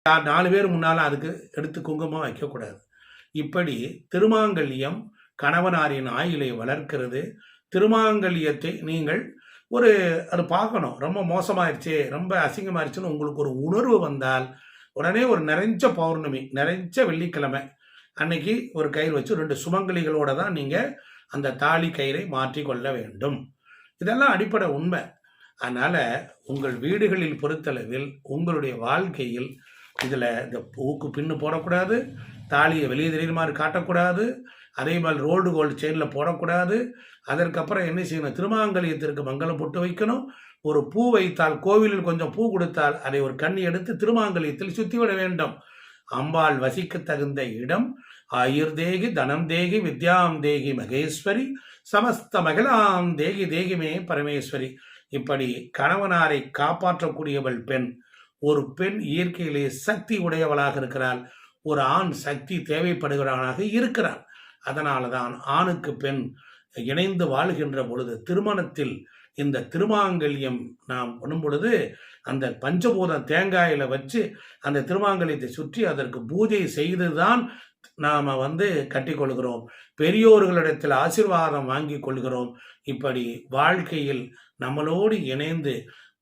4 பேர் முன்னால் அதுக்கு எடுத்து குங்குமம் வைக்கக்கூடாது. இப்படி திருமாங்கல்யம் கணவனாரின் ஆயுளை வளர்க்கிறது. திருமாங்கல்யத்தை நீங்கள் அது பார்க்கணும். ரொம்ப மோசமாயிருச்சு, ரொம்ப அசிங்கமாயிருச்சுன்னு உங்களுக்கு ஒரு உணர்வு வந்தால் உடனே ஒரு நிறைஞ்ச பௌர்ணமி, நிறைஞ்ச வெள்ளிக்கிழமை அன்னைக்கு ஒரு கயிறு வச்சு 2 சுமங்கலிகளோட தான் நீங்கள் அந்த தாலி கயிறை மாற்றிக்கொள்ள வேண்டும். இதெல்லாம் அடிப்படை உண்மை. அதனால் உங்கள் வீடுகளில் பொறுத்தளவில் உங்களுடைய வாழ்க்கையில் இதில் இந்த பூக்கு பின்னு போடக்கூடாது, தாலியை வெளியே தெரியுற மாதிரி காட்டக்கூடாது, அதே மாதிரி ரோல்டு கோல்டு செயினில் போடக்கூடாது. அதற்கப்புறம் என்ன செய்யணும், திருமாங்கல்யத்திற்கு மங்களம் போட்டு வைக்கணும். ஒரு பூ வைத்தால், கோவிலில் கொஞ்சம் பூ கொடுத்தால் அதை ஒரு கண்ணி எடுத்து திருமாங்கல்யத்தில் சுற்றிவிட வேண்டும். அம்பாள் வசிக்க தகுந்த இடம் ஆயுர்தேகி தனம் தேகி வித்யாம் தேகி மகேஸ்வரி சமஸ்த மகிழாம் தேகி தேகிமே பரமேஸ்வரி. இப்படி கணவனாரை காப்பாற்றக்கூடியவள் பெண். ஒரு பெண் இயற்கையிலே சக்தி உடையவளாக இருக்கிறாள். ஒரு ஆண் சக்தி தேவைப்படுகிறவனாக இருக்கிறான். அதனால தான் ஆணுக்கு பெண் இணைந்து வாழ்கின்ற பொழுது திருமணத்தில் இந்த திருமாங்கல்யம் நாம் பண்ணும் பொழுது அந்த பஞ்சபூதம் தேங்காயில வச்சு அந்த திருமாங்கல்யத்தை சுற்றி அதற்கு பூஜை செய்துதான் நாம் கட்டிக்கொள்கிறோம். பெரியோர்களிடத்தில் ஆசீர்வாதம் வாங்கி கொள்கிறோம். இப்படி வாழ்க்கையில் நம்மளோடு இணைந்து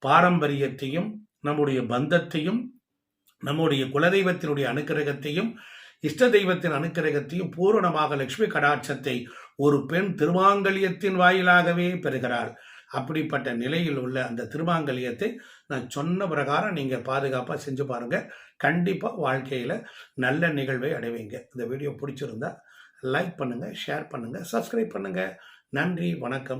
பாரம்பரியத்தையும் நம்முடைய பந்தத்தையும் நம்முடைய குலதெய்வத்தினுடைய அனுக்கிரகத்தையும் இஷ்ட தெய்வத்தின் அனுக்கிரகத்தையும் பூரணமாக லட்சுமி கடாட்சத்தை ஒரு பெண் திருமாங்கல்யத்தின் வாயிலாகவே பெறுகிறாள். அப்படிப்பட்ட நிலையில் உள்ள அந்த திருமாங்கல்யத்தை நான் சொன்ன பிரகாரம் நீங்கள் பாதுகாப்பாக செஞ்சு பாருங்கள். கண்டிப்பாக வாழ்க்கையில் நல்ல நிகழ்வை அடைவீங்க. இந்த வீடியோ பிடிச்சிருந்தா லைக் பண்ணுங்கள், ஷேர் பண்ணுங்கள், சப்ஸ்கிரைப் பண்ணுங்கள். நன்றி, வணக்கம்.